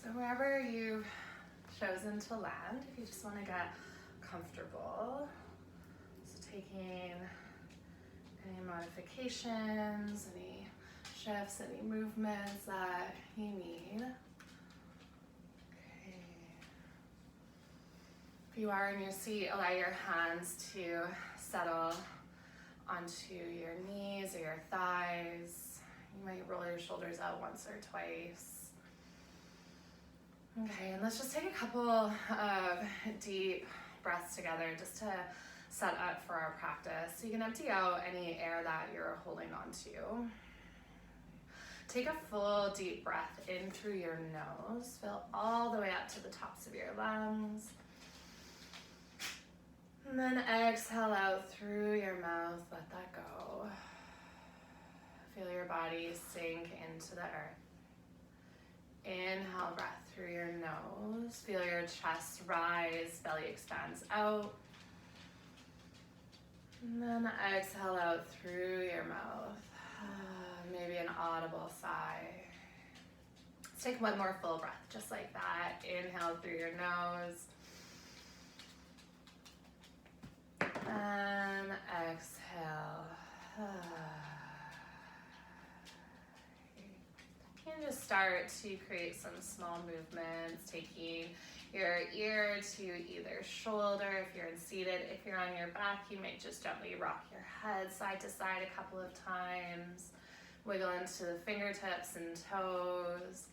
So wherever you've chosen to land, if you just want to get comfortable, so taking any modifications, any shifts, any movements that you need. Okay. If you are in your seat, allow your hands to settle onto your knees or your thighs. You might roll your shoulders out once or twice. Okay, and let's just take a couple of deep breaths together just to set up for our practice. So you can empty out any air that you're holding on to. Take a full deep breath in through your nose. Fill all the way up to the tops of your lungs. And then exhale out through your mouth. Let that go. Feel your body sink into the earth. Inhale, breath through your nose. Feel your chest rise, belly expands out. And then exhale out through your mouth. Maybe an audible sigh. Let's take one more full breath, just like that. Inhale through your nose. And exhale. You can just start to create some small movements, taking your ear to either shoulder if you're seated. If you're on your back, you might just gently rock your head side to side a couple of times. Wiggle into the fingertips and toes.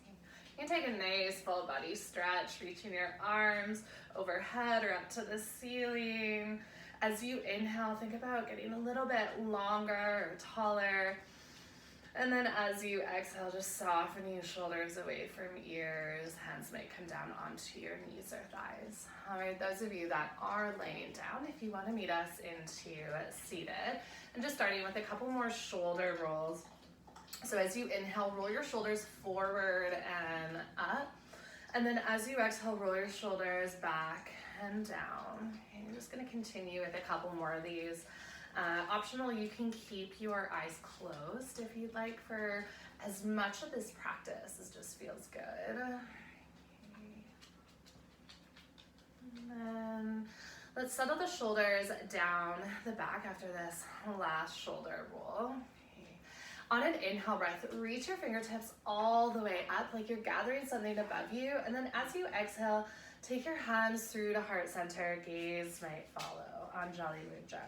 You can take a nice full body stretch, reaching your arms overhead or up to the ceiling. As you inhale, think about getting a little bit longer or taller. And then as you exhale, just soften your shoulders away from ears. Hands might come down onto your knees or thighs. All right, those of you that are laying down, if you want to meet us into seated, and just starting with a couple more shoulder rolls. So as you inhale, roll your shoulders forward and up. And then as you exhale, roll your shoulders back and down. And you're just going to continue with a couple more of these. Optional, you can keep your eyes closed if you'd like for as much of this practice as just feels good. Okay. And then let's settle the shoulders down the back after this last shoulder roll. Okay. On an inhale breath, reach your fingertips all the way up like you're gathering something above you. And then as you exhale, take your hands through to heart center, gaze might follow, Anjali Mudra.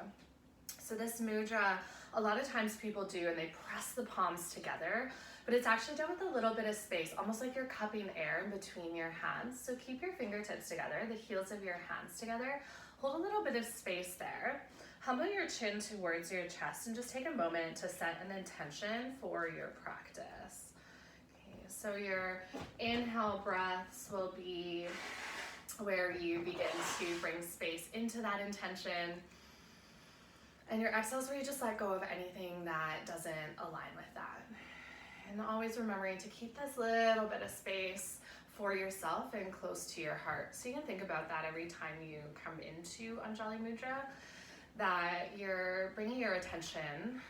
So this mudra, a lot of times people do and they press the palms together, but it's actually done with a little bit of space, almost like you're cupping air in between your hands. So keep your fingertips together, the heels of your hands together. Hold a little bit of space there. Humble your chin towards your chest and just take a moment to set an intention for your practice. Okay, so your inhale breaths will be where you begin to bring space into that intention. And your exhales where you just let go of anything that doesn't align with that. And always remembering to keep this little bit of space for yourself and close to your heart. So you can think about that every time you come into Anjali Mudra, that you're bringing your attention,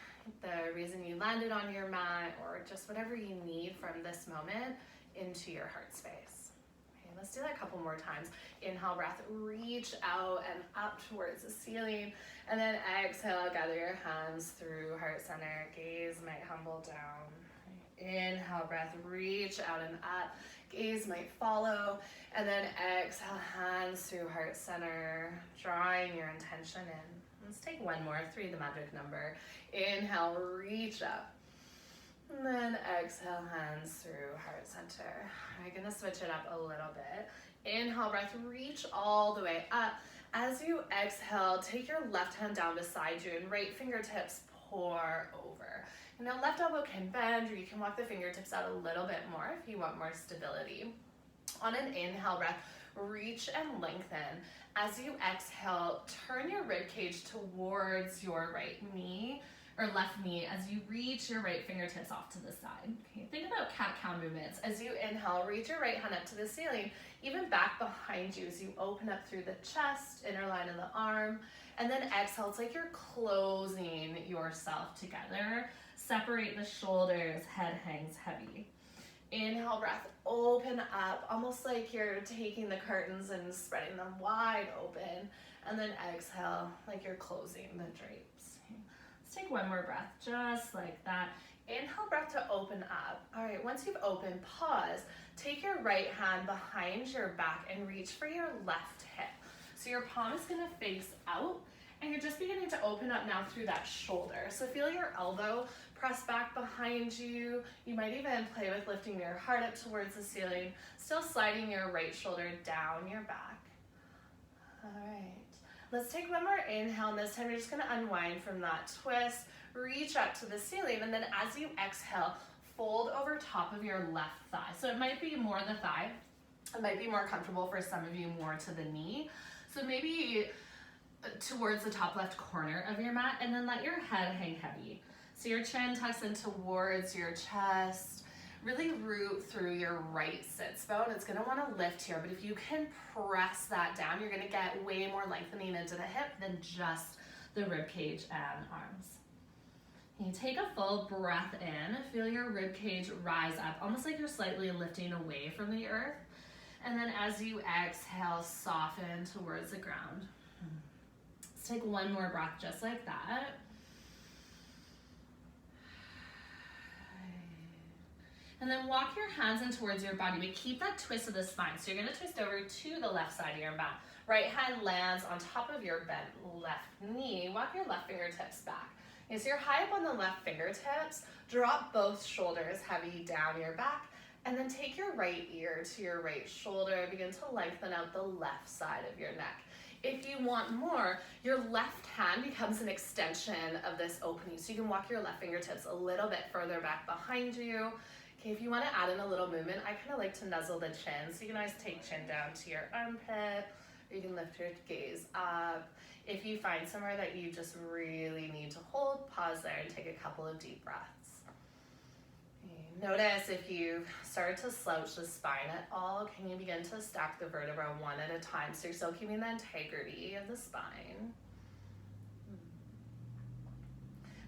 the reason you landed on your mat, or just whatever you need from this moment, into your heart space. Okay, let's do that a couple more times. Inhale, breath, reach out and up towards the ceiling. And then exhale, gather your hands through heart center, gaze might humble down. Inhale, breath, reach out and up, gaze might follow. And then exhale, hands through heart center, drawing your intention in. Let's take one more, 3, the magic number. Inhale, reach up. And then exhale, hands through heart center. I'm gonna switch it up a little bit. Inhale, breath, reach all the way up. As you exhale, take your left hand down beside you and right fingertips pour over. And now left elbow can bend, or you can walk the fingertips out a little bit more if you want more stability. On an inhale breath, reach and lengthen. As you exhale, turn your rib cage towards your right knee or left knee as you reach your right fingertips off to the side. Okay, think about cat-cow movements. As you inhale, reach your right hand up to the ceiling, even back behind you as you open up through the chest, inner line of the arm, and then exhale. It's like you're closing yourself together. Separate the shoulders, head hangs heavy. Inhale, breath, open up, almost like you're taking the curtains and spreading them wide open. And then exhale, like you're closing the drapes. Let's take one more breath, just like that. Inhale, breath to open up. All right, once you've opened, pause. Take your right hand behind your back and reach for your left hip. So your palm is gonna face out, and you're just beginning to open up now through that shoulder. So feel your elbow press back behind you. You might even play with lifting your heart up towards the ceiling, still sliding your right shoulder down your back. All right, let's take one more inhale, and this time you're just gonna unwind from that twist, reach up to the ceiling, and then as you exhale, fold over top of your left thigh. So it might be more the thigh, it might be more comfortable for some of you more to the knee. So maybe towards the top left corner of your mat, and then let your head hang heavy. So your chin tucks in towards your chest. Really root through your right sits bone. It's gonna wanna lift here, but if you can press that down, you're gonna get way more lengthening into the hip than just the rib cage and arms. You take a full breath in, feel your rib cage rise up, almost like you're slightly lifting away from the earth. And then as you exhale, soften towards the ground. Let's take one more breath just like that. And then walk your hands in towards your body, but keep that twist of the spine. So you're gonna twist over to the left side of your mat. Right hand lands on top of your bent left knee. Walk your left fingertips back. Okay, so you're high up on the left fingertips. Drop both shoulders heavy down your back, and then take your right ear to your right shoulder. Begin to lengthen out the left side of your neck. If you want more, your left hand becomes an extension of this opening. So you can walk your left fingertips a little bit further back behind you. Okay, if you want to add in a little movement, I kind of like to nuzzle the chin. So you can always take chin down to your armpit, or you can lift your gaze up. If you find somewhere that you just really need to hold, pause there and take a couple of deep breaths. Okay, notice if you start to slouch the spine at all, can you begin to stack the vertebra one at a time so you're still keeping the integrity of the spine.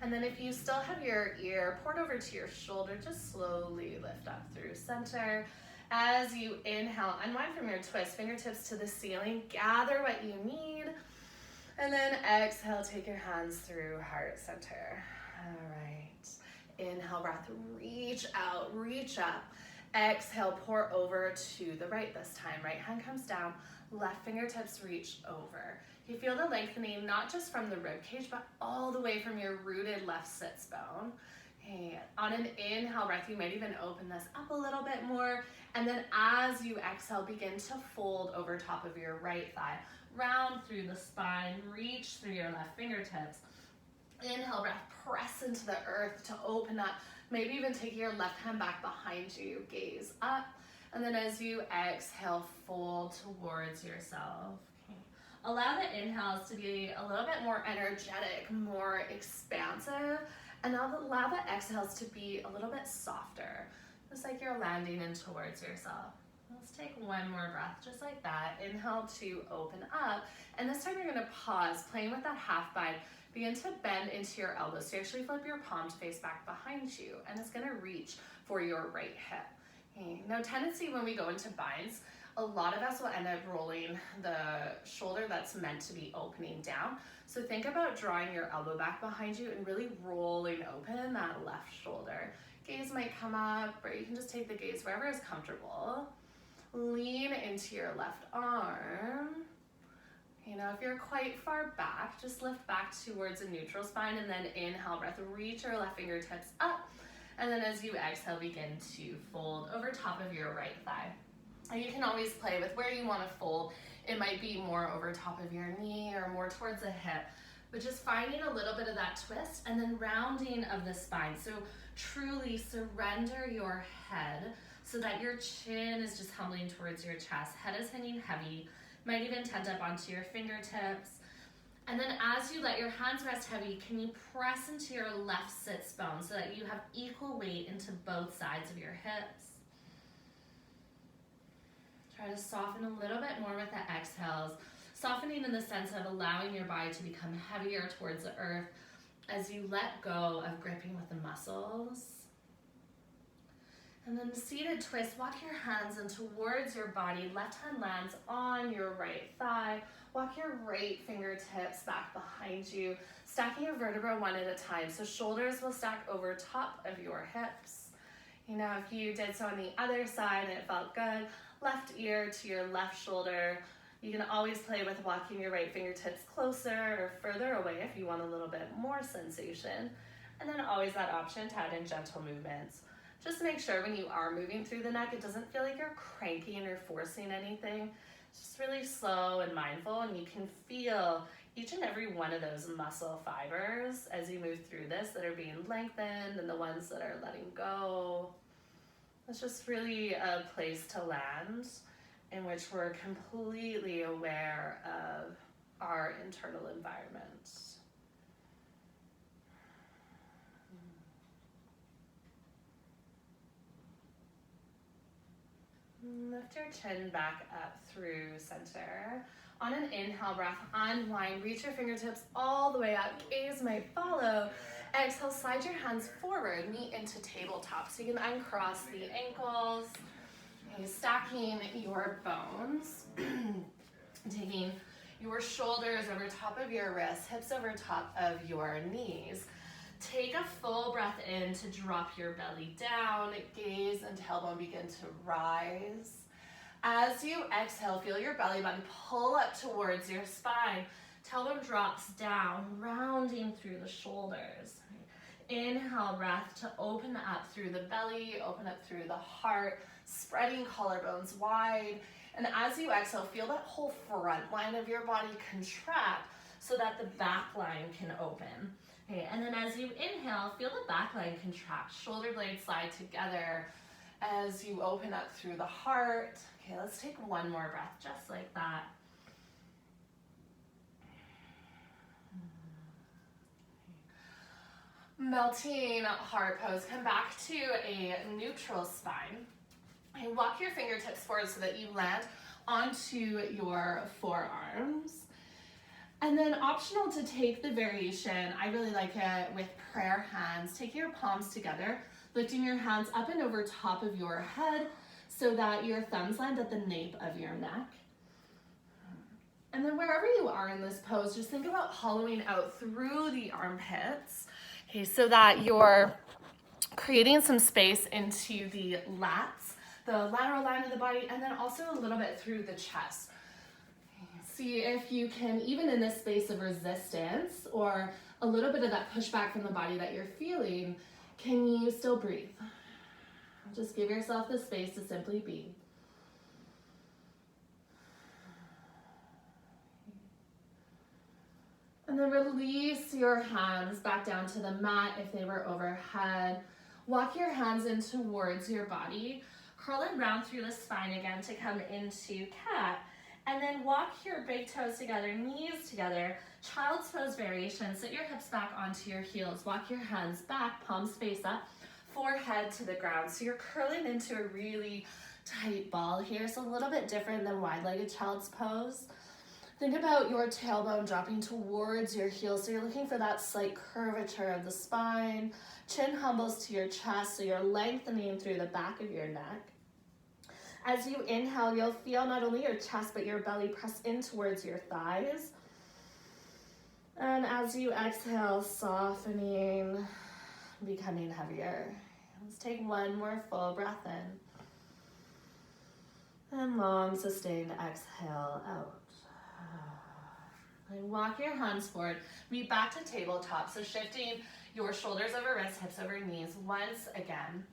And then if you still have your ear poured over to your shoulder, just slowly lift up through center. As you inhale, unwind from your twist, fingertips to the ceiling, gather what you need. And then exhale, take your hands through heart center. All right. Inhale, breath, reach out, reach up. Exhale, pour over to the right this time. Right hand comes down, left fingertips reach over. You feel the lengthening, not just from the rib cage, but all the way from your rooted left sits bone. Okay. On an inhale breath, you might even open this up a little bit more. And then as you exhale, begin to fold over top of your right thigh. Round through the spine, reach through your left fingertips. Inhale breath, press into the earth to open up. Maybe even take your left hand back behind you, gaze up. And then as you exhale, fold towards yourself. Allow the inhales to be a little bit more energetic, more expansive, and allow the exhales to be a little bit softer, just like you're landing in towards yourself. Let's take one more breath, just like that. Inhale to open up, and this time you're gonna pause, playing with that half bind. Begin to bend into your elbows. So you actually flip your palm to face back behind you, and it's gonna reach for your right hip. Okay. Now, tendency when we go into binds, a lot of us will end up rolling the shoulder that's meant to be opening down. So think about drawing your elbow back behind you and really rolling open that left shoulder. Gaze might come up, or you can just take the gaze wherever is comfortable. Lean into your left arm. You know, if you're quite far back, just lift back towards a neutral spine, and then inhale, breath, reach your left fingertips up. And then as you exhale, begin to fold over top of your right thigh. And you can always play with where you want to fold. It might be more over top of your knee or more towards the hip, but just finding a little bit of that twist and then rounding of the spine. So truly surrender your head so that your chin is just humbling towards your chest. Head is hanging heavy, might even tent up onto your fingertips. And then as you let your hands rest heavy, can you press into your left sits bone so that you have equal weight into both sides of your hips? Try to soften a little bit more with the exhales, softening in the sense of allowing your body to become heavier towards the earth as you let go of gripping with the muscles. And then seated twist, walk your hands in towards your body. Left hand lands on your right thigh. Walk your right fingertips back behind you, stacking your vertebra one at a time. So shoulders will stack over top of your hips. You know, if you did so on the other side and it felt good, left ear to your left shoulder. You can always play with walking your right fingertips closer or further away if you want a little bit more sensation. And then always that option to add in gentle movements. Just make sure when you are moving through the neck, it doesn't feel like you're cranking or forcing anything. It's just really slow and mindful, and you can feel each and every one of those muscle fibers as you move through this that are being lengthened and the ones that are letting go. It's just really a place to land in which we're completely aware of our internal environment. Lift your chin back up through center. On an inhale breath, unwind, reach your fingertips all the way up, gaze might follow. Exhale, slide your hands forward, knee into tabletop. So you can uncross the ankles, stacking your bones, taking your shoulders over top of your wrists, hips over top of your knees. Take a full breath in to drop your belly down, gaze and tailbone begin to rise. As you exhale, feel your belly button pull up towards your spine. Tailbone drops down, rounding through the shoulders. Inhale, breath to open up through the belly, open up through the heart, spreading collarbones wide. And as you exhale, feel that whole front line of your body contract so that the back line can open. Okay, and then as you inhale, feel the back line contract, shoulder blades slide together as you open up through the heart. Okay, let's take one more breath, just like that. Melting heart pose, come back to a neutral spine. And walk your fingertips forward so that you land onto your forearms. And then optional to take the variation, I really like it with prayer hands. Take your palms together, lifting your hands up and over top of your head so that your thumbs land at the nape of your neck. And then wherever you are in this pose, just think about hollowing out through the armpits, okay, so that you're creating some space into the lats, the lateral line of the body, and then also a little bit through the chest. See if you can, even in this space of resistance or a little bit of that pushback from the body that you're feeling, can you still breathe? Just give yourself the space to simply be. And then release your hands back down to the mat if they were overhead. Walk your hands in towards your body. Curl and round through the spine again to come into cat. And then walk your big toes together, knees together, child's pose variation. Sit your hips back onto your heels. Walk your hands back, palms face up, forehead to the ground. So you're curling into a really tight ball here. It's a little bit different than wide-legged child's pose. Think about your tailbone dropping towards your heels. So you're looking for that slight curvature of the spine. Chin humbles to your chest, so you're lengthening through the back of your neck. As you inhale, you'll feel not only your chest, but your belly press in towards your thighs. And as you exhale, softening, becoming heavier. Let's take one more full breath in. And long, sustained exhale out. And walk your hands forward. Meet back to tabletop. So shifting your shoulders over wrists, hips over knees once again.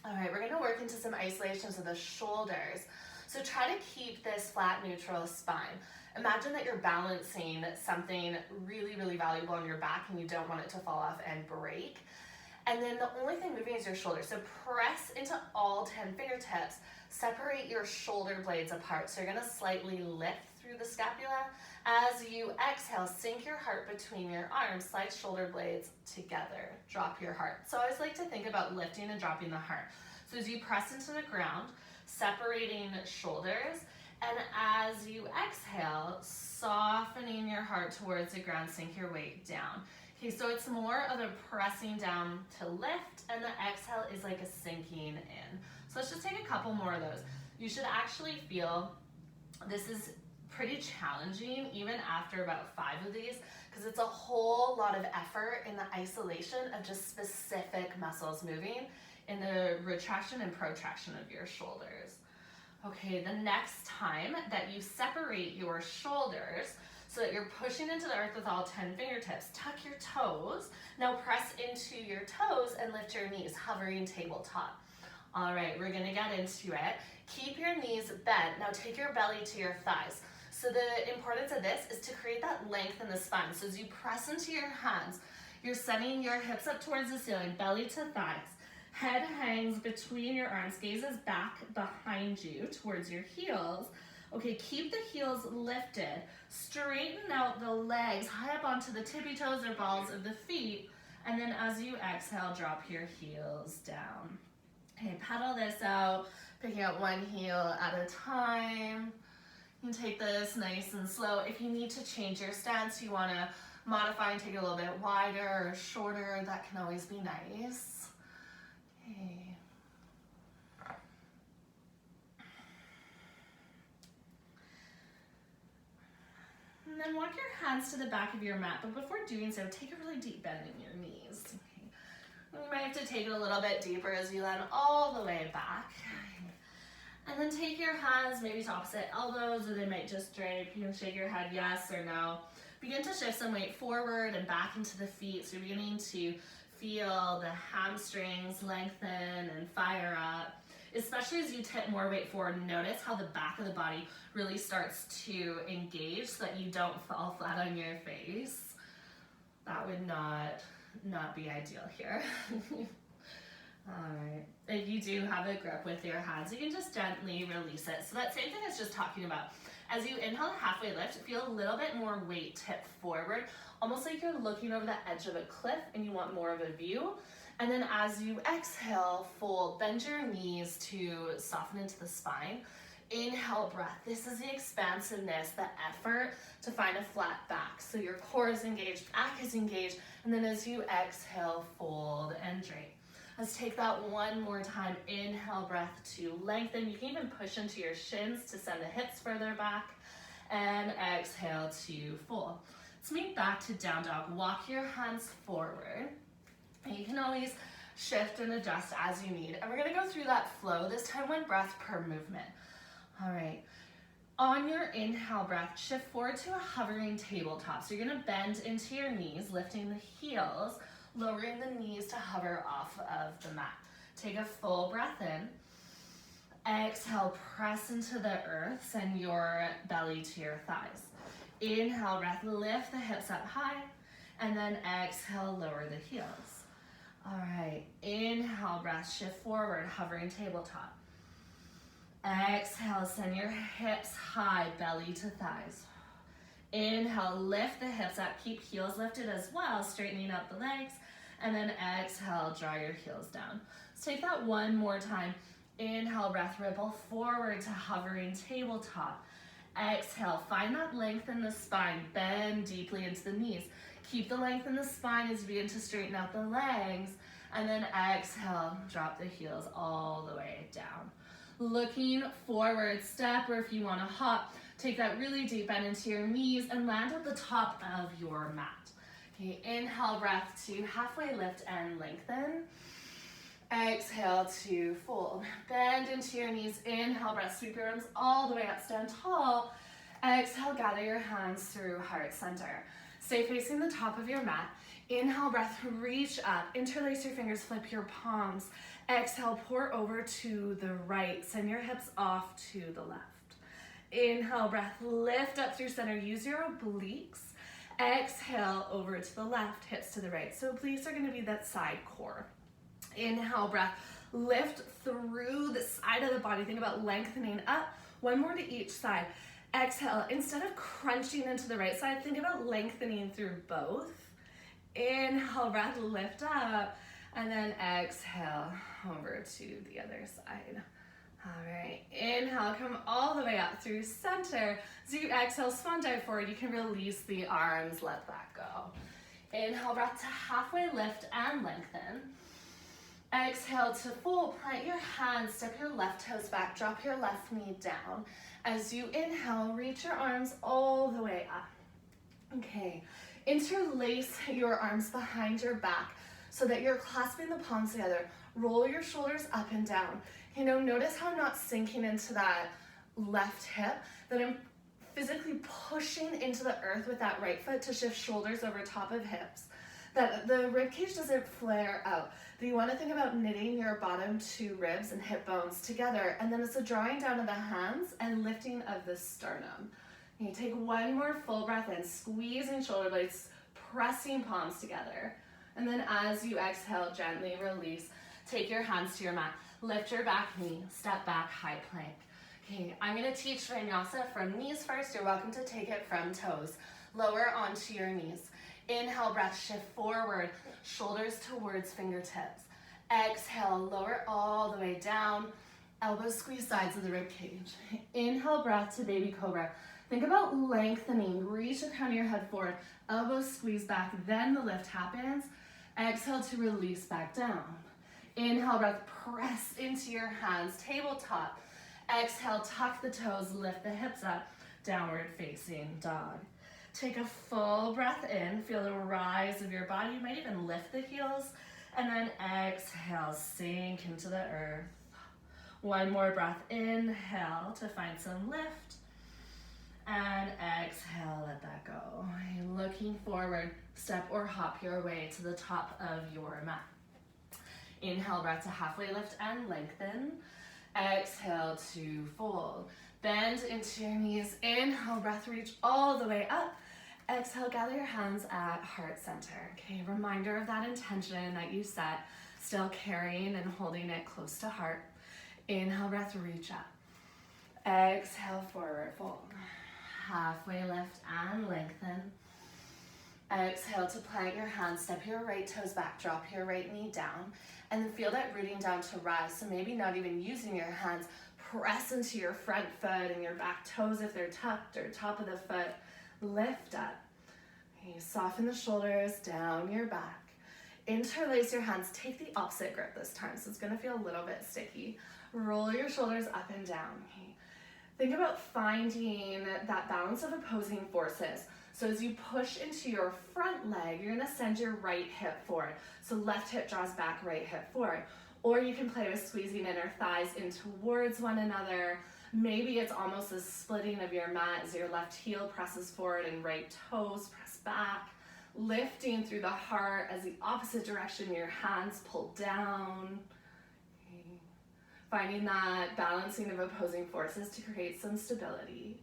All right, we're gonna work into some isolations of the shoulders. So try to keep this flat, neutral spine. Imagine that you're balancing something really, really valuable on your back and you don't want it to fall off and break. And then the only thing moving is your shoulders. So press into all 10 fingertips. Separate your shoulder blades apart. So you're gonna slightly lift through the scapula. As you exhale, sink your heart between your arms, slide shoulder blades together, drop your heart. So I always like to think about lifting and dropping the heart. So as you press into the ground, separating shoulders, and as you exhale, softening your heart towards the ground, sink your weight down. Okay, so it's more of a pressing down to lift, and the exhale is like a sinking in. So let's just take a couple more of those. You should actually feel this is pretty challenging even after about 5 of these, because it's a whole lot of effort in the isolation of just specific muscles moving in the retraction and protraction of your shoulders. Okay, the next time that you separate your shoulders so that you're pushing into the earth with all 10 fingertips, tuck your toes. Now press into your toes and lift your knees, hovering tabletop. All right, we're gonna get into it. Keep your knees bent. Now take your belly to your thighs. So the importance of this is to create that length in the spine. So as you press into your hands, you're sending your hips up towards the ceiling, belly to thighs. Head hangs between your arms, gazes back behind you towards your heels. Okay, keep the heels lifted. Straighten out the legs high up onto the tippy toes or balls of the feet. And then as you exhale, drop your heels down. Okay, pedal this out, picking up one heel at a time. You can take this nice and slow. If you need to change your stance, you want to modify and take it a little bit wider or shorter, that can always be nice. Okay. And then walk your hands to the back of your mat, but before doing so, take a really deep bend in your knees. Okay. You might have to take it a little bit deeper as you land all the way back. And then take your hands maybe to opposite elbows, or they might just drape. You can shake your head yes or no. Begin to shift some weight forward and back into the feet. So you're beginning to feel the hamstrings lengthen and fire up. Especially as you tip more weight forward, notice how the back of the body really starts to engage so that you don't fall flat on your face. That would not be ideal here. Alright, if you do have a grip with your hands, you can just gently release it. So that same thing as just talking about. As you inhale, halfway lift, feel a little bit more weight tip forward, almost like you're looking over the edge of a cliff and you want more of a view. And then as you exhale, fold, bend your knees to soften into the spine. Inhale, breath. This is the expansiveness, the effort to find a flat back. So your core is engaged, back is engaged, and then as you exhale, fold and drape. Let's take that one more time. Inhale, breath to lengthen. You can even push into your shins to send the hips further back. And exhale to fold. Let's move back to down dog. Walk your hands forward. And you can always shift and adjust as you need. And we're gonna go through that flow, this time 1 breath per movement. All right. On your inhale breath, shift forward to a hovering tabletop. So you're gonna bend into your knees, lifting the heels, lowering the knees to hover off of the mat. Take a full breath in. Exhale, press into the earth, send your belly to your thighs. Inhale, breath, lift the hips up high, and then exhale, lower the heels. All right, inhale, breath, shift forward, hovering tabletop. Exhale, send your hips high, belly to thighs. Inhale, lift the hips up, keep heels lifted as well, straightening up the legs. And then exhale, draw your heels down. Let's take that one more time. Inhale, breath, ripple forward to hovering tabletop. Exhale, find that length in the spine, bend deeply into the knees. Keep the length in the spine as you begin to straighten out the legs. And then exhale, drop the heels all the way down. Looking forward, step, or if you want to hop, take that really deep bend into your knees and land at the top of your mat. Okay, inhale, breath to halfway lift and lengthen. Exhale to fold. Bend into your knees. Inhale, breath, sweep your arms all the way up, stand tall. Exhale, gather your hands through heart center. Stay facing the top of your mat. Inhale, breath, reach up, interlace your fingers, flip your palms. Exhale, pour over to the right. Send your hips off to the left. Inhale, breath, lift up through center. Use your obliques. Exhale, over to the left, hips to the right. So obliques are gonna be that side core. Inhale, breath, lift through the side of the body. Think about lengthening up, one more to each side. Exhale, instead of crunching into the right side, think about lengthening through both. Inhale, breath, lift up, and then exhale over to the other side. All right, inhale, come all the way up through center. As you exhale, swan dive forward, you can release the arms, let that go. Inhale, breath to halfway lift and lengthen. Exhale to fold, plant your hands, step your left toes back, drop your left knee down. As you inhale, reach your arms all the way up. Okay, interlace your arms behind your back so that you're clasping the palms together. Roll your shoulders up and down. Notice how I'm not sinking into that left hip, that I'm physically pushing into the earth with that right foot to shift shoulders over top of hips. That the rib cage doesn't flare out. That you want to think about knitting your bottom two ribs and hip bones together, and then it's a drawing down of the hands and lifting of the sternum. You take one more full breath in, squeezing shoulder blades, pressing palms together. And then as you exhale, gently release. Take your hands to your mat. Lift your back knee, step back, high plank. Okay, I'm gonna teach vinyasa from knees first. You're welcome to take it from toes. Lower onto your knees. Inhale, breath, shift forward, shoulders towards fingertips. Exhale, lower all the way down. Elbows squeeze sides of the rib cage. Inhale, breath to baby cobra. Think about lengthening. Reach the crown of your head forward. Elbows squeeze back, then the lift happens. Exhale to release back down. Inhale, breath, press into your hands, tabletop. Exhale, tuck the toes, lift the hips up, downward facing dog. Take a full breath in, feel the rise of your body. You might even lift the heels, and then exhale, sink into the earth. One more breath, inhale to find some lift, and exhale, let that go. Looking forward, step or hop your way to the top of your mat. Inhale, breath to halfway lift and lengthen. Exhale to fold. Bend into your knees. Inhale, breath, reach all the way up. Exhale, gather your hands at heart center. Okay, reminder of that intention that you set, still carrying and holding it close to heart. Inhale, breath, reach up. Exhale, forward fold. Halfway lift and lengthen. Exhale to plant your hands, step your right toes back, drop your right knee down, and then feel that rooting down to rise. So maybe not even using your hands, press into your front foot and your back toes if they're tucked, or top of the foot, lift up. Okay, soften the shoulders, down your back. Interlace your hands, take the opposite grip this time, so it's gonna feel a little bit sticky. Roll your shoulders up and down. Okay. Think about finding that balance of opposing forces. So as you push into your front leg, you're gonna send your right hip forward. So left hip draws back, right hip forward. Or you can play with squeezing inner thighs in towards one another. Maybe it's almost a splitting of your mat as your left heel presses forward and right toes press back. Lifting through the heart as the opposite direction, your hands pull down. Okay. Finding that balancing of opposing forces to create some stability.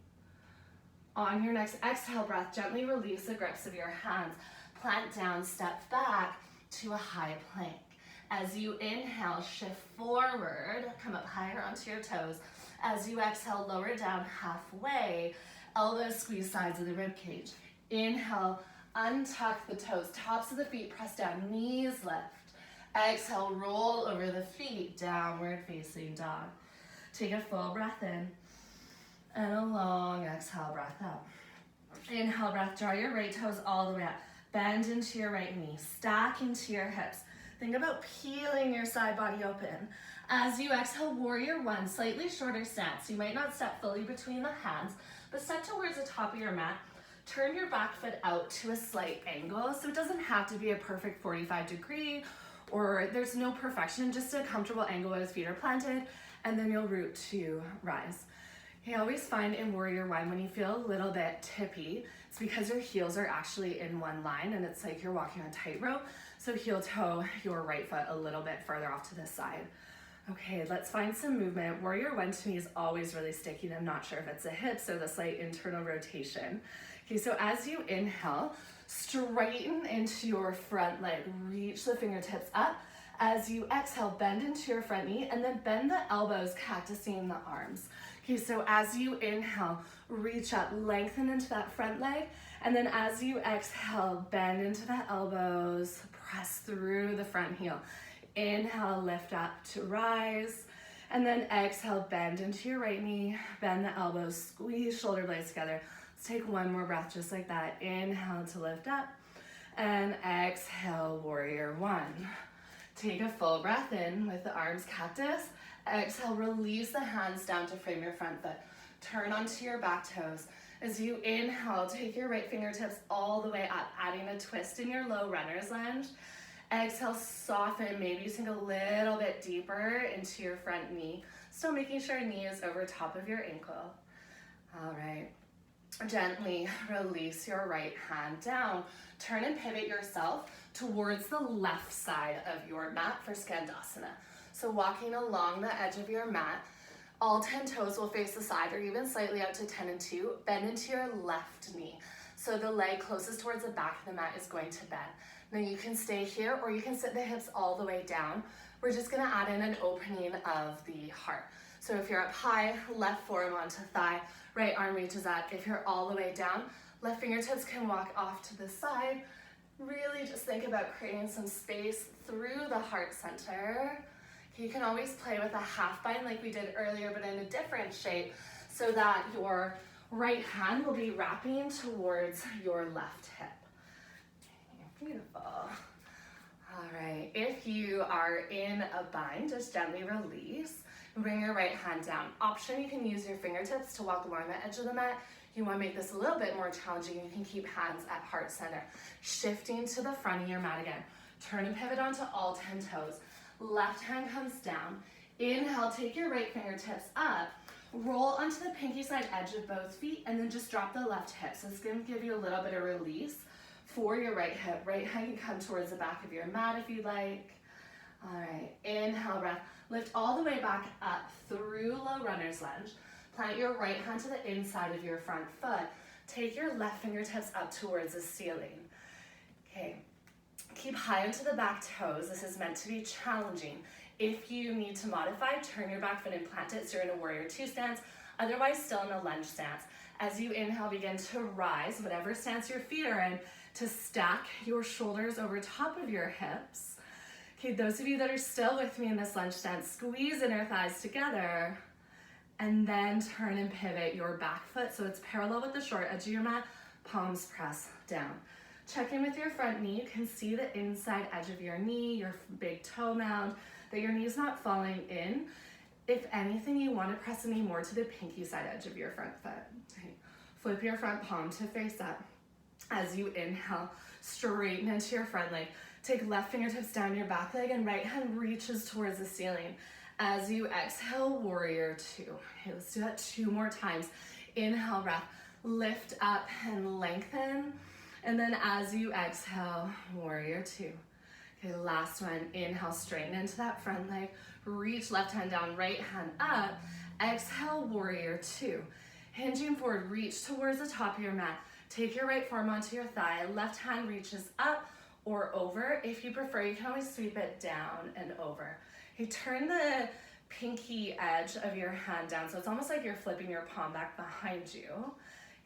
On your next exhale breath, gently release the grips of your hands. Plant down, step back to a high plank. As you inhale, shift forward, come up higher onto your toes. As you exhale, lower down halfway, elbows squeeze sides of the rib cage. Inhale, untuck the toes, tops of the feet press down, knees lift. Exhale, roll over the feet, downward facing dog. Take a full breath in. And a long exhale, breath out. Inhale, breath, draw your right toes all the way up. Bend into your right knee, stack into your hips. Think about peeling your side body open. As you exhale, warrior one, slightly shorter stance. You might not step fully between the hands, but step towards the top of your mat. Turn your back foot out to a slight angle, so it doesn't have to be a perfect 45-degree, or there's no perfection, just a comfortable angle as feet are planted, and then you'll root to rise. You always find in warrior one, when you feel a little bit tippy, it's because your heels are actually in one line and it's like you're walking on tightrope. So heel toe your right foot a little bit further off to this side. Okay, let's find some movement. Warrior one to me is always really sticky, and I'm not sure if it's the hips or the slight internal rotation. Okay, so as you inhale, straighten into your front leg, reach the fingertips up. As you exhale, bend into your front knee and then bend the elbows, cactusing the arms. Okay, so as you inhale, reach up, lengthen into that front leg, and then as you exhale, bend into the elbows, press through the front heel. Inhale, lift up to rise, and then exhale, bend into your right knee, bend the elbows, squeeze shoulder blades together. Let's take one more breath just like that. Inhale to lift up. And exhale, warrior one. Take a full breath in with the arms cactus. Exhale, release the hands down to frame your front foot. Turn onto your back toes. As you inhale, take your right fingertips all the way up, adding a twist in your low runner's lunge. Exhale, soften. Maybe you sink a little bit deeper into your front knee. Still making sure knee is over top of your ankle. All right. Gently release your right hand down. Turn and pivot yourself towards the left side of your mat for Skandasana. So walking along the edge of your mat, all 10 toes will face the side or even slightly out to 10 and 2. Bend into your left knee. So the leg closest towards the back of the mat is going to bend. Now you can stay here or you can sit the hips all the way down. We're just gonna add in an opening of the heart. So if you're up high, left forearm onto thigh, right arm reaches up. If you're all the way down, left fingertips can walk off to the side. Really just think about creating some space through the heart center. You can always play with a half bind like we did earlier, but in a different shape so that your right hand will be wrapping towards your left hip. Beautiful. All right, if you are in a bind, just gently release. Bring your right hand down. Option, you can use your fingertips to walk along the edge of the mat. You want to make this a little bit more challenging, you can keep hands at heart center. Shifting to the front of your mat again. Turn and pivot onto all 10 toes. Left hand comes down. Inhale, take your right fingertips up. Roll onto the pinky side edge of both feet and then just drop the left hip. So it's going to give you a little bit of release for your right hip. Right hand can come towards the back of your mat if you like. All right, inhale, breath. Lift all the way back up through low runner's lunge. Plant your right hand to the inside of your front foot. Take your left fingertips up towards the ceiling. Okay, keep high into the back toes. This is meant to be challenging. If you need to modify, turn your back foot and plant it so you're in a warrior two stance. Otherwise, still in a lunge stance. As you inhale, begin to rise, whatever stance your feet are in, to stack your shoulders over top of your hips. Okay, those of you that are still with me in this lunge stance, squeeze inner thighs together and then turn and pivot your back foot so it's parallel with the short edge of your mat, palms press down. Check in with your front knee. You can see the inside edge of your knee, your big toe mound, that your knee's not falling in. If anything, you want to press the knee more to the pinky side edge of your front foot. Okay. Flip your front palm to face up. As you inhale, straighten into your front leg. Take left fingertips down your back leg and right hand reaches towards the ceiling. As you exhale, warrior two. Okay, let's do that 2 more times. Inhale, breath, lift up and lengthen. And then as you exhale, warrior two. Okay, last one. Inhale, straighten into that front leg. Reach left hand down, right hand up. Exhale, warrior two. Hinging forward, reach towards the top of your mat. Take your right forearm onto your thigh. Left hand reaches up or over. If you prefer, you can always sweep it down and over. Okay, turn the pinky edge of your hand down so it's almost like you're flipping your palm back behind you.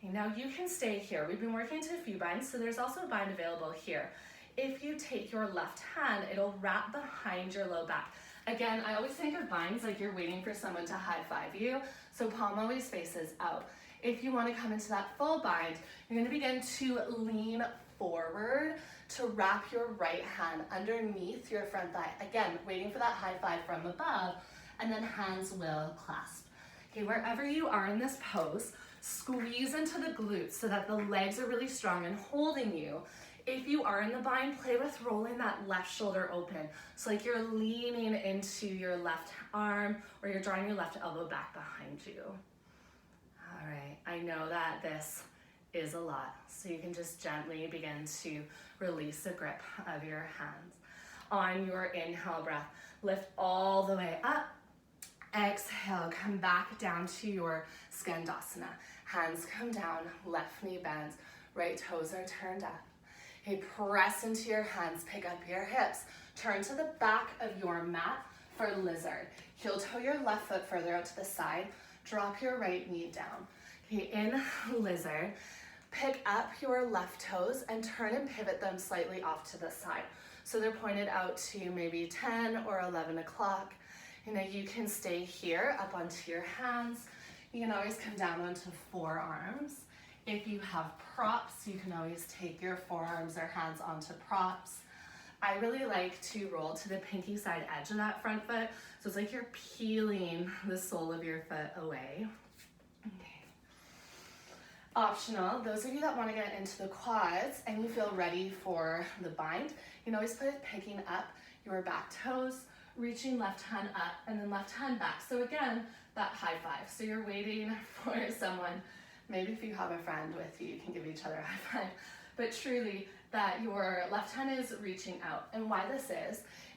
Okay, now you can stay here. We've been working to a few binds, so there's also a bind available here. If you take your left hand, it'll wrap behind your low back. Again, I always think of binds like you're waiting for someone to high five you, so palm always faces out. If you want to come into that full bind, you're going to begin to lean forward to wrap your right hand underneath your front thigh. Again, waiting for that high five from above, and then hands will clasp. Okay, wherever you are in this pose, squeeze into the glutes so that the legs are really strong and holding you. If you are in the bind, play with rolling that left shoulder open. So like you're leaning into your left arm or you're drawing your left elbow back behind you. All right, I know that this is a lot, so you can just gently begin to release the grip of your hands. On your inhale breath, lift all the way up. Exhale, come back down to your Skandasana. Hands come down, left knee bends, right toes are turned up. Okay, press into your hands, pick up your hips. Turn to the back of your mat for lizard. Heel toe your left foot further out to the side. Drop your right knee down. Okay, in lizard, pick up your left toes and turn and pivot them slightly off to the side. So they're pointed out to maybe 10 or 11 o'clock. You know, you can stay here up onto your hands. You can always come down onto forearms. If you have props, you can always take your forearms or hands onto props. I really like to roll to the pinky side edge of that front foot. So it's like you're peeling the sole of your foot away. Okay. Optional, those of you that want to get into the quads and you feel ready for the bind, you can always put it picking up your back toes, reaching left hand up and then left hand back. So again, that high five. So you're waiting for someone, maybe if you have a friend with you, you can give each other a high five, but truly that your left hand is reaching out. And why this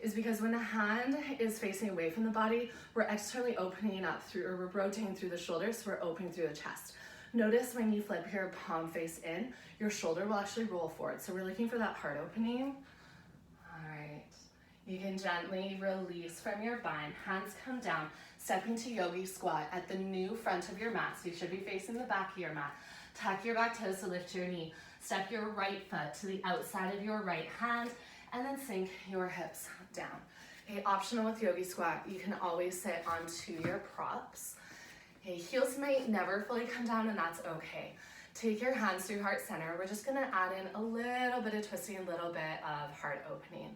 is because when the hand is facing away from the body, we're externally opening up through, or we're rotating through the shoulders, so we're opening through the chest. Notice when you flip your palm face in, your shoulder will actually roll forward. So we're looking for that heart opening. All right. You can gently release from your bind, hands come down, step into yogi squat at the new front of your mat. So you should be facing the back of your mat. Tuck your back toes to lift your knee. Step your right foot to the outside of your right hand and then sink your hips down. Okay, optional with yogi squat, you can always sit onto your props. Okay, heels might never fully come down and that's okay. Take your hands through heart center. We're just gonna add in a little bit of twisting, a little bit of heart opening.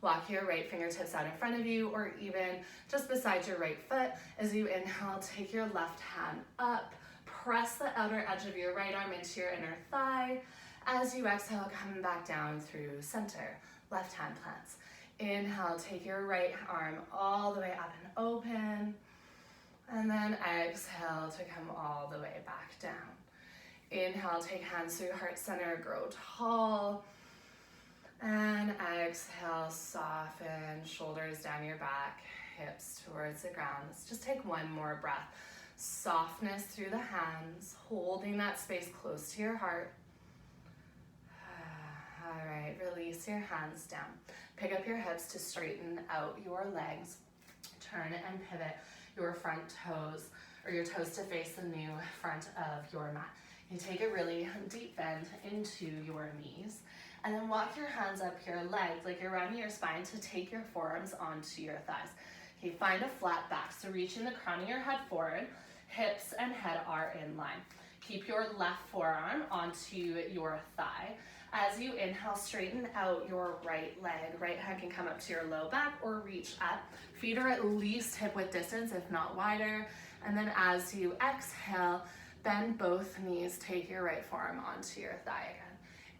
Walk your right fingertips out in front of you or even just beside your right foot. As you inhale, take your left hand up, press the outer edge of your right arm into your inner thigh. As you exhale, coming back down through center, left hand plants. Inhale, take your right arm all the way up and open. And then exhale to come all the way back down. Inhale, take hands through heart center, grow tall. And exhale, soften, shoulders down your back, hips towards the ground. Let's just take one more breath. Softness through the hands, holding that space close to your heart. All right, release your hands down. Pick up your hips to straighten out your legs. Turn and pivot your front toes, or your toes to face the new front of your mat. You take a really deep bend into your knees, and then walk your hands up your legs like you're rounding your spine to take your forearms onto your thighs. Okay, find a flat back, so reaching the crown of your head forward, hips and head are in line. Keep your left forearm onto your thigh. As you inhale, straighten out your right leg. Right hand can come up to your low back or reach up. Feet are at least hip width distance, if not wider. And then as you exhale, bend both knees, take your right forearm onto your thigh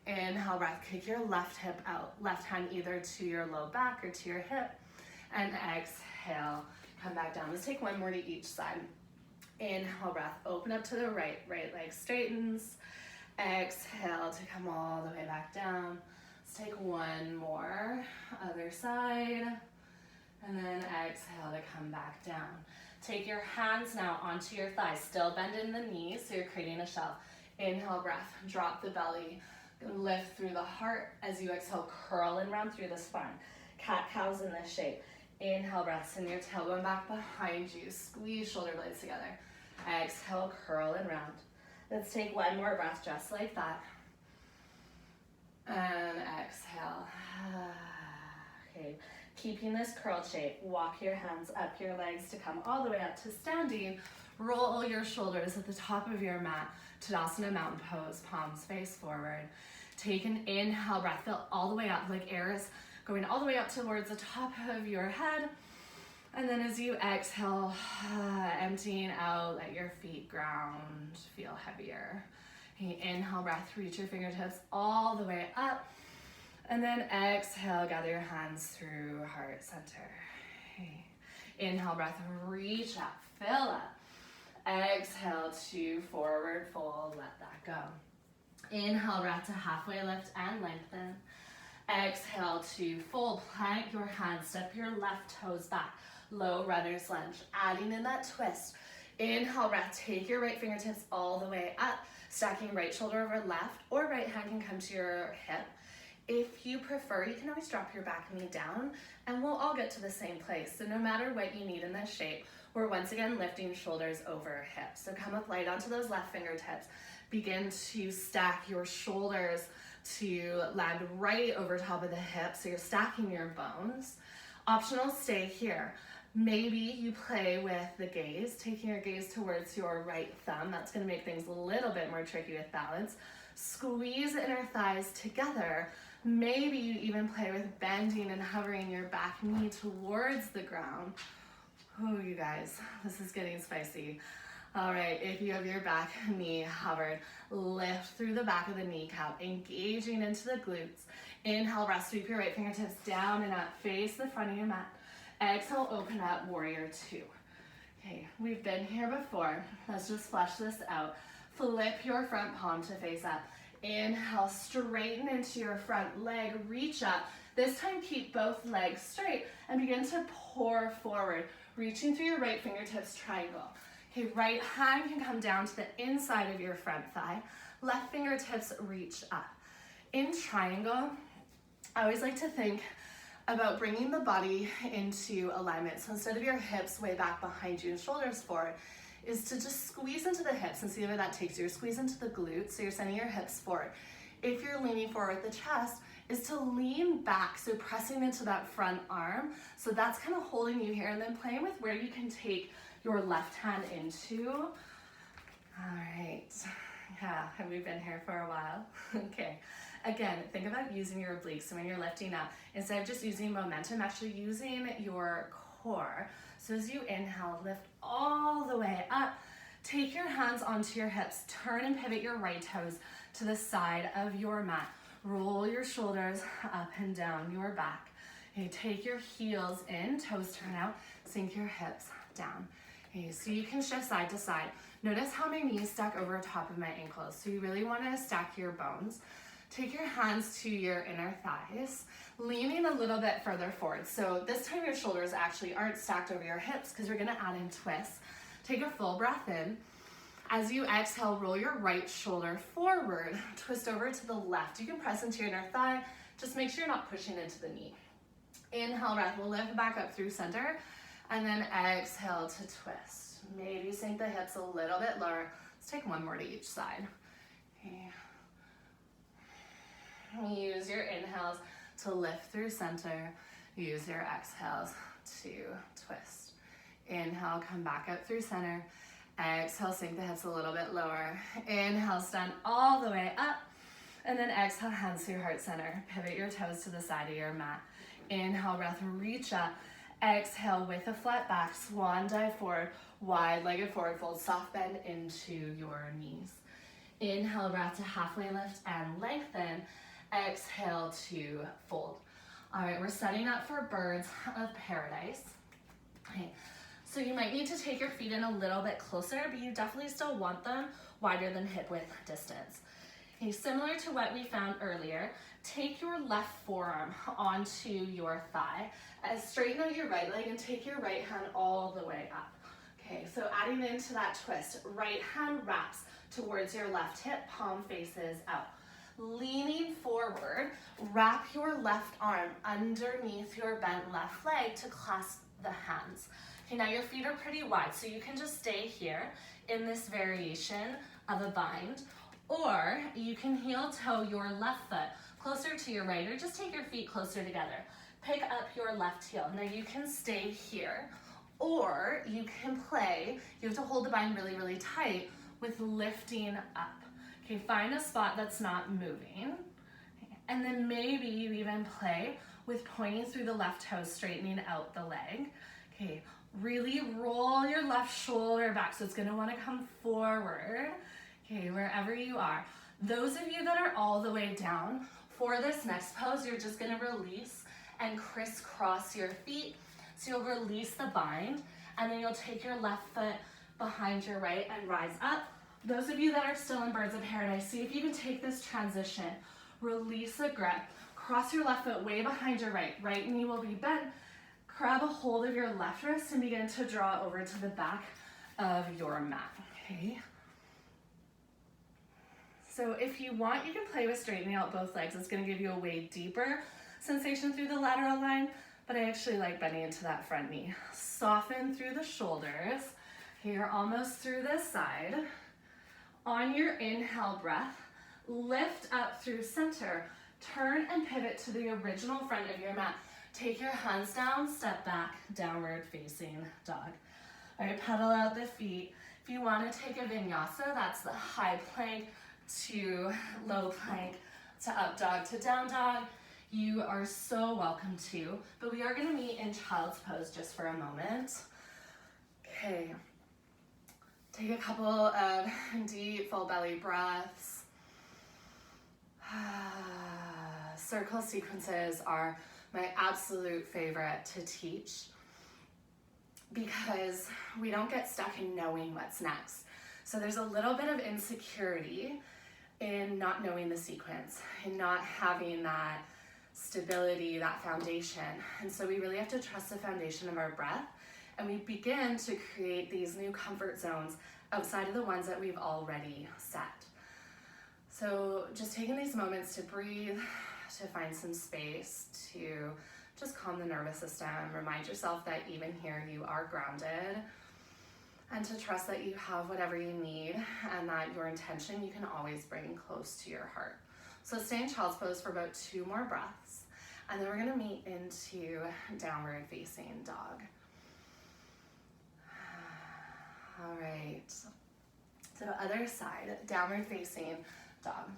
again. Inhale, breath, kick your left hip out. Left hand either to your low back or to your hip. And exhale, come back down. Let's take one more to each side. Inhale, breath, open up to the right. Right leg straightens. Exhale to come all the way back down. Let's take one more, other side. And then exhale to come back down. Take your hands now onto your thighs. Still bend in the knees, so you're creating a shell. Inhale, breath, drop the belly. Lift through the heart. As you exhale, curl and round through the spine. Cat-cows in this shape. Inhale, breath, send your tailbone back behind you. Squeeze shoulder blades together. Exhale, curl and round. Let's take one more breath just like that. And exhale. Okay, keeping this curled shape, walk your hands up your legs to come all the way up to standing. Roll your shoulders at the top of your mat. Tadasana mountain pose, palms face forward. Take an inhale breath, fill all the way up like air is going all the way up towards the top of your head. And then as you exhale, emptying out, let your feet ground, feel heavier. Okay, inhale, breath, reach your fingertips all the way up. And then exhale, gather your hands through heart center. Okay. Inhale, breath, reach up, fill up. Exhale to forward fold, let that go. Inhale, breath to halfway lift and lengthen. Exhale to full plank your hands, step your left toes back. Low runner's lunge, adding in that twist. Inhale, breath, take your right fingertips all the way up, stacking right shoulder over left, or right hand can come to your hip. If you prefer, you can always drop your back knee down, and we'll all get to the same place. So no matter what you need in this shape, we're once again lifting shoulders over hips. So come up light onto those left fingertips. Begin to stack your shoulders to land right over top of the hips, so you're stacking your bones. Optional, stay here. Maybe you play with the gaze, taking your gaze towards your right thumb. That's going to make things a little bit more tricky with balance. Squeeze inner thighs together. Maybe you even play with bending and hovering your back knee towards the ground. Oh, you guys, this is getting spicy. All right, if you have your back knee hovered, lift through the back of the kneecap, engaging into the glutes. Inhale, rest, sweep your right fingertips down and up, face the front of your mat. Exhale, open up, warrior two. Okay, we've been here before. Let's just flesh this out. Flip your front palm to face up. Inhale, straighten into your front leg, reach up. This time, keep both legs straight and begin to pour forward, reaching through your right fingertips, triangle. Okay, right hand can come down to the inside of your front thigh. Left fingertips reach up. In triangle, I always like to think about bringing the body into alignment. So instead of your hips way back behind you and shoulders forward, is to just squeeze into the hips and see where that takes you. Or squeeze into the glutes, so you're sending your hips forward. If you're leaning forward with the chest, is to lean back, so pressing into that front arm. So that's kind of holding you here, and then playing with where you can take your left hand into. All right, yeah, have we been here for a while? Okay, again, think about using your obliques. So when you're lifting up, instead of just using momentum, actually using your core. So as you inhale, lift all the way up, take your hands onto your hips, turn and pivot your right toes to the side of your mat. Roll your shoulders up and down your back. Okay, take your heels in, toes turn out, sink your hips down. Okay, so you can shift side to side. Notice how my knees stack over top of my ankles. So you really want to stack your bones. Take your hands to your inner thighs, leaning a little bit further forward. So this time your shoulders actually aren't stacked over your hips because we're gonna add in twists. Take a full breath in. As you exhale, roll your right shoulder forward, twist over to the left. You can press into your inner thigh, just make sure you're not pushing into the knee. Inhale, breath, we'll lift back up through center, and then exhale to twist. Maybe sink the hips a little bit lower. Let's take one more to each side. Okay. Use your inhales to lift through center. Use your exhales to twist. Inhale, come back up through center. Exhale, sink the hips a little bit lower. Inhale, stand all the way up. And then exhale, hands to your heart center. Pivot your toes to the side of your mat. Inhale, breath, reach up. Exhale, with a flat back, swan dive forward, wide-legged forward fold, soft bend into your knees. Inhale, breath to halfway lift and lengthen. Exhale to fold. All right, we're setting up for birds of paradise. Okay, so you might need to take your feet in a little bit closer, but you definitely still want them wider than hip width distance. Okay, similar to what we found earlier, take your left forearm onto your thigh, straighten out your right leg and take your right hand all the way up. Okay, so adding into that twist, right hand wraps towards your left hip, palm faces out. Leaning forward, wrap your left arm underneath your bent left leg to clasp the hands. Okay, now your feet are pretty wide, so you can just stay here in this variation of a bind, or you can heel toe your left foot closer to your right, or just take your feet closer together. Pick up your left heel. Now you can stay here, or you can play, you have to hold the bind really, really tight with lifting up. Okay, find a spot that's not moving. And then maybe you even play with pointing through the left toe, straightening out the leg. Okay, really roll your left shoulder back, so it's gonna wanna come forward. Okay, wherever you are. Those of you that are all the way down, for this next pose, you're just gonna release and crisscross your feet. So you'll release the bind, and then you'll take your left foot behind your right and rise up. Those of you that are still in Birds of Paradise, see if you can take this transition. Release a grip. Cross your left foot way behind your right. Right knee will be bent. Grab a hold of your left wrist and begin to draw over to the back of your mat. Okay. So if you want, you can play with straightening out both legs. It's going to give you a way deeper sensation through the lateral line, but I actually like bending into that front knee. Soften through the shoulders. Okay, you're almost through this side. On your inhale breath, lift up through center. Turn and pivot to the original front of your mat. Take your hands down, step back, downward facing dog. All right, pedal out the feet. If you want to take a vinyasa, that's the high plank to low plank to up dog to down dog. You are so welcome to, but we are going to meet in child's pose just for a moment. Okay, take a couple of deep full belly breaths. Circle sequences are my absolute favorite to teach because we don't get stuck in knowing what's next. So there's a little bit of insecurity in not knowing the sequence, in not having that stability, that foundation. And so we really have to trust the foundation of our breath, and we begin to create these new comfort zones outside of the ones that we've already set. So just taking these moments to breathe, to find some space, to just calm the nervous system, remind yourself that even here you are grounded, and to trust that you have whatever you need and that your intention you can always bring close to your heart. So stay in child's pose for about 2 more breaths, and then we're gonna meet into downward facing dog. All right, so other side, downward facing dog.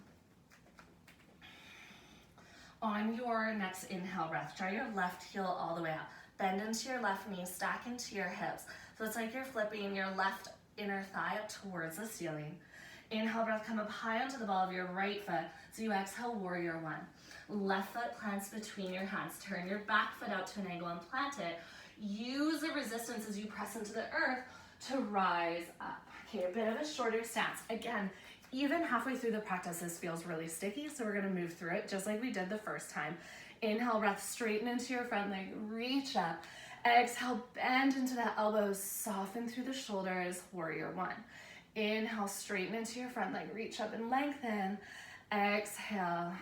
On your next inhale breath, draw your left heel all the way up. Bend into your left knee, stack into your hips. So it's like you're flipping your left inner thigh up towards the ceiling. Inhale breath, come up high onto the ball of your right foot. So you exhale, warrior one. Left foot plants between your hands. Turn your back foot out to an angle and plant it. Use the resistance as you press into the earth to rise up. Okay, a bit of a shorter stance. Again, even halfway through the practice, this feels really sticky, so we're gonna move through it just like we did the first time. Inhale, breath, straighten into your front leg, reach up. Exhale, bend into the elbows, soften through the shoulders, warrior one. Inhale, straighten into your front leg, reach up and lengthen. Exhale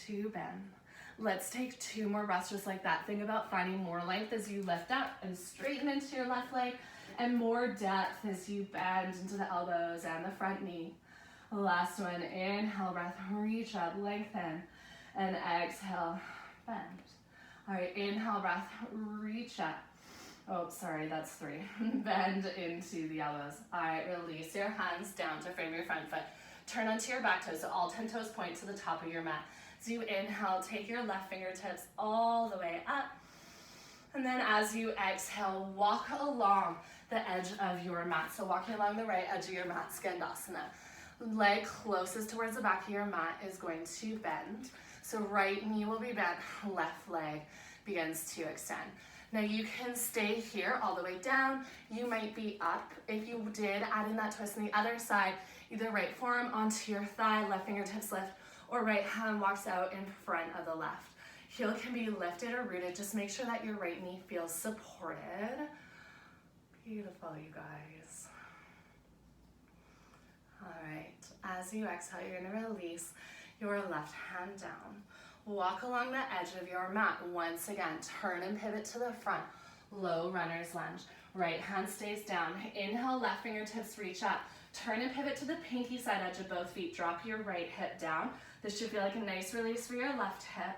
to bend. Let's take 2 more breaths just like that. Think about finding more length as you lift up and straighten into your left leg, and more depth as you bend into the elbows and the front knee. Last one, inhale, breath, reach up, lengthen, and exhale, bend. All right, inhale, breath, reach up. Oh, sorry, that's 3. Bend into the elbows. All right, release your hands down to frame your front foot. Turn onto your back toes, so all 10 toes point to the top of your mat. As you inhale, take your left fingertips all the way up. And then as you exhale, walk along the edge of your mat. So walking along the right edge of your mat, Skandasana. Leg closest towards the back of your mat is going to bend. So right knee will be bent, left leg begins to extend. Now you can stay here all the way down. You might be up. If you did, add in that twist on the other side, either right forearm onto your thigh, left fingertips lift, or right hand walks out in front of the left. Heel can be lifted or rooted. Just make sure that your right knee feels supported. Beautiful, you guys. All right, as you exhale, you're gonna release your left hand down. Walk along the edge of your mat. Once again, turn and pivot to the front. Low runner's lunge. Right hand stays down. Inhale, left fingertips reach up. Turn and pivot to the pinky side edge of both feet. Drop your right hip down. This should feel like a nice release for your left hip.